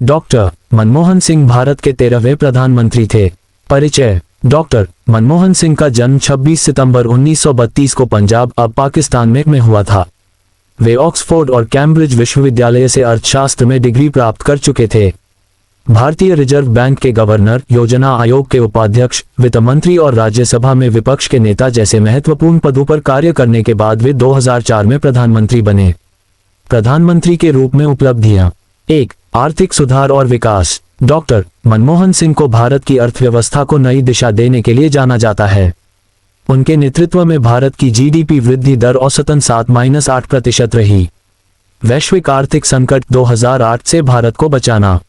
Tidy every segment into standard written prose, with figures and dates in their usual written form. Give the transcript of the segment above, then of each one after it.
Doctor Manmohan Singh Bharat के 13वें प्रधानमंत्री थे। परिचय। डॉक्टर मनमोहन सिंह का जन्म 26 सितंबर 1932 को पंजाब अब पाकिस्तान में हुआ था। वे ऑक्सफोर्ड और कैम्ब्रिज विश्वविद्यालय से अर्थशास्त्र में डिग्री प्राप्त कर चुके थे। भारतीय रिजर्व बैंक के गवर्नर, योजना आयोग के उपाध्यक्ष, वित्त मंत्री और राज्यसभा में विपक्ष के नेता जैसे महत्वपूर्ण पदों पर कार्य करने के बाद वे 2004 में प्रधानमंत्री बने। प्रधानमंत्री के रूप में उपलब्धियां। 1. आर्थिक सुधार और विकास। डॉक्टर मनमोहन सिंह को भारत की अर्थव्यवस्था को नई दिशा देने के लिए जाना जाता है। उनके नेतृत्व में भारत की जीडीपी वृद्धि दर औसतन 7-8% रही। वैश्विक आर्थिक संकट 2008 से भारत को बचाना।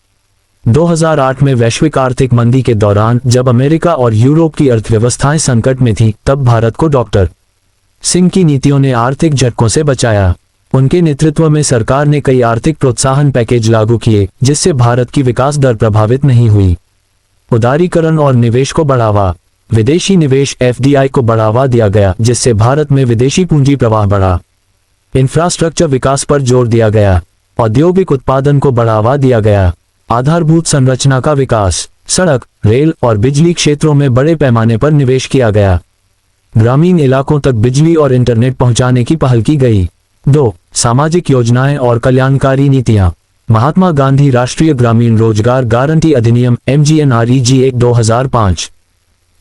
2008 में वैश्विक आर्थिक मंदी के दौरान जब अमेरिका और यूरोप की अर्थव्यवस्थाएं संकट में थीं, तब भारत को डॉक्टर सिंह की नीतियों ने आर्थिक झटकों से बचाया। उनके नेतृत्व में सरकार ने कई आर्थिक प्रोत्साहन पैकेज लागू किए, जिससे भारत की विकास दर प्रभावित नहीं हुई। उदारीकरण और निवेश को बढ़ावा। विदेशी निवेश एफडीआई को बढ़ावा दिया गया, जिससे भारत में विदेशी पूंजी प्रवाह बढ़ा। इंफ्रास्ट्रक्चर विकास पर जोर दिया गया। औद्योगिक उत्पादन को बढ़ावा दिया गया। आधारभूत संरचना का विकास। सड़क, रेल और बिजली क्षेत्रों में बड़े पैमाने पर निवेश किया गया। ग्रामीण इलाकों तक बिजली और इंटरनेट पहुंचाने की पहल की गई। 2. सामाजिक योजनाएं और कल्याणकारी नीतियां। महात्मा गांधी राष्ट्रीय ग्रामीण रोजगार गारंटी अधिनियम MGNREG 2005।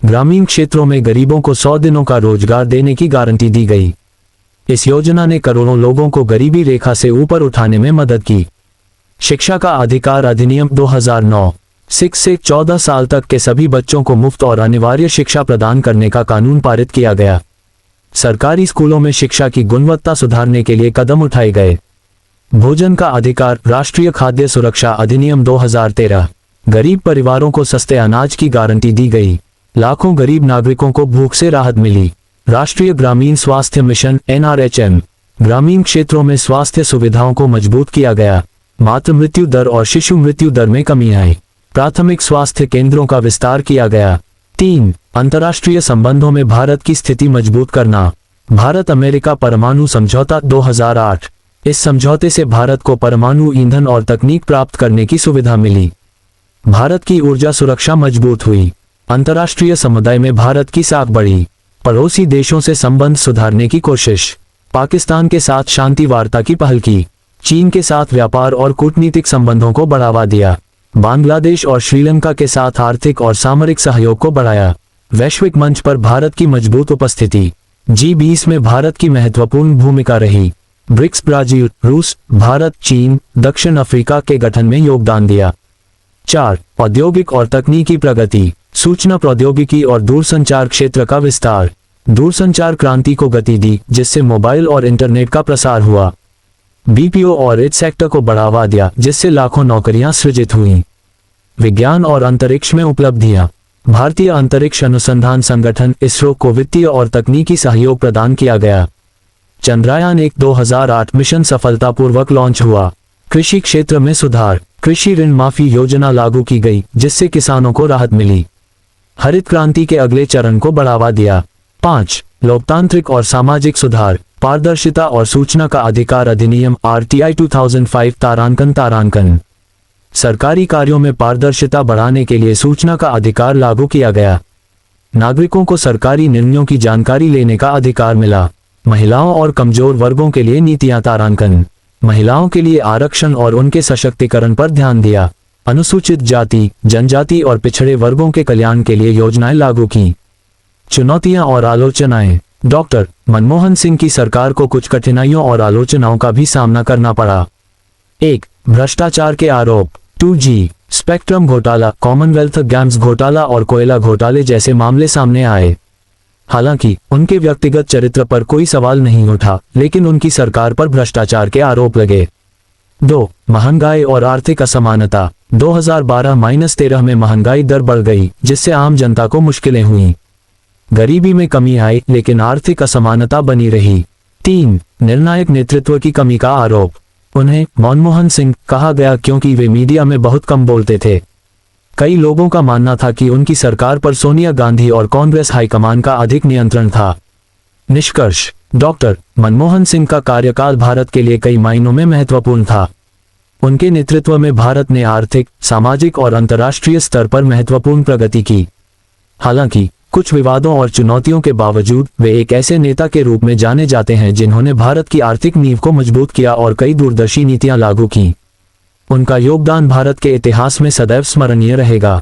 ग्रामीण क्षेत्रों में गरीबों को 100 दिनों का रोजगार देने की गारंटी दी गई। इस योजना ने करोड़ों लोगों को गरीबी रेखा से ऊपर उठाने में मदद की। शिक्षा का अधिकार अधिनियम 2009। 6 से 14 साल तक के सभी बच्चों को मुफ्त और अनिवार्य शिक्षा प्रदान करने का कानून पारित किया गया। सरकारी स्कूलों में शिक्षा की गुणवत्ता सुधारने के लिए कदम उठाए गए। भोजन का अधिकार राष्ट्रीय खाद्य सुरक्षा अधिनियम 2013। गरीब परिवारों को सस्ते अनाज की गारंटी दी गई। लाखों गरीब नागरिकों को भूख से राहत मिली। राष्ट्रीय ग्रामीण स्वास्थ्य मिशन NRHM। ग्रामीण क्षेत्रों में स्वास्थ्य सुविधाओं को मजबूत किया गया। मातृ मृत्यु दर और शिशु मृत्यु दर में कमी आई। प्राथमिक स्वास्थ्य केंद्रों का विस्तार किया गया। 3. अंतर्राष्ट्रीय संबंधों में भारत की स्थिति मजबूत करना। भारत अमेरिका परमाणु समझौता 2008। इस समझौते से भारत को परमाणु ईंधन और तकनीक प्राप्त करने की सुविधा मिली। भारत की ऊर्जा सुरक्षा मजबूत हुई। अंतर्राष्ट्रीय समुदाय में भारत की साख बढ़ी। पड़ोसी देशों से संबंध सुधारने की कोशिश। पाकिस्तान के साथ शांति वार्ता की पहल की। चीन के साथ व्यापार और कूटनीतिक संबंधों को बढ़ावा दिया। बांग्लादेश और श्रीलंका के साथ आर्थिक और सामरिक सहयोग को बढ़ाया। वैश्विक मंच पर भारत की मजबूत उपस्थिति। G20 में भारत की महत्वपूर्ण भूमिका रही। ब्रिक्स ब्राजील, रूस, भारत, चीन, दक्षिण अफ्रीका के गठन में योगदान दिया। 4. औद्योगिक और तकनीकी प्रगति। सूचना प्रौद्योगिकी और दूरसंचार क्षेत्र का विस्तार। दूरसंचार क्रांति को गति दी, जिससे मोबाइल और इंटरनेट का प्रसार हुआ। BPO और इस सेक्टर को बढ़ावा दिया, जिससे लाखों नौकरियां सृजित हुईं। विज्ञान और अंतरिक्ष में उपलब्धियां। भारतीय अंतरिक्ष अनुसंधान संगठन ISRO को वित्तीय और तकनीकी सहयोग प्रदान किया गया। चंद्रयान 1 2008 मिशन सफलतापूर्वक लॉन्च हुआ। कृषि क्षेत्र में सुधार। कृषि ऋण माफी योजना लागू की गई, जिससे किसानों को राहत मिली। हरित क्रांति के अगले चरण को बढ़ावा दिया। 5. लोकतांत्रिक और सामाजिक सुधार। पारदर्शिता और सूचना का अधिकार अधिनियम RTI 2005 तारांकन। सरकारी कार्यों में पारदर्शिता बढ़ाने के लिए सूचना का अधिकार लागू किया गया। नागरिकों को सरकारी निर्णयों की जानकारी लेने का अधिकार मिला। महिलाओं और कमजोर वर्गों के लिए नीतियां तारांकन। महिलाओं के लिए आरक्षण और उनके सशक्तिकरण पर ध्यान दिया। अनुसूचित जाति, जनजाति और पिछड़े वर्गों के कल्याण के लिए योजनाएं लागू की। चुनौतियां और आलोचनाएं। डॉक्टर मनमोहन सिंह की सरकार को कुछ कठिनाइयों और आलोचनाओं का भी सामना करना पड़ा। 1. भ्रष्टाचार के आरोप। 2G स्पेक्ट्रम घोटाला, कॉमनवेल्थ गेम्स घोटाला और कोयला घोटाले जैसे मामले सामने आए। हालांकि उनके व्यक्तिगत चरित्र पर कोई सवाल नहीं उठा, लेकिन उनकी सरकार पर भ्रष्टाचार के आरोप लगे। 2. महंगाई और आर्थिक असमानता। 2012-13 में महंगाई दर बढ़ गई, जिससे आम जनता को मुश्किलें हुईं। गरीबी में कमी आई, लेकिन आर्थिक असमानता बनी रही। 3. निर्णायक नेतृत्व की कमी का आरोप। उन्हें मनमोहन सिंह कहा गया क्योंकि वे मीडिया में बहुत कम बोलते थे। कई लोगों का मानना था कि उनकी सरकार पर सोनिया गांधी और कांग्रेस हाईकमान का अधिक नियंत्रण था। निष्कर्ष। डॉक्टर मनमोहन सिंह का कार्यकाल भारत के लिए कई मायनों में महत्वपूर्ण था। उनके नेतृत्व में भारत ने आर्थिक, सामाजिक और अंतर्राष्ट्रीय स्तर पर महत्वपूर्ण प्रगति की। हालांकि कुछ विवादों और चुनौतियों के बावजूद वे एक ऐसे नेता के रूप में जाने जाते हैं जिन्होंने भारत की आर्थिक नींव को मजबूत किया और कई दूरदर्शी नीतियां लागू की। उनका योगदान भारत के इतिहास में सदैव स्मरणीय रहेगा।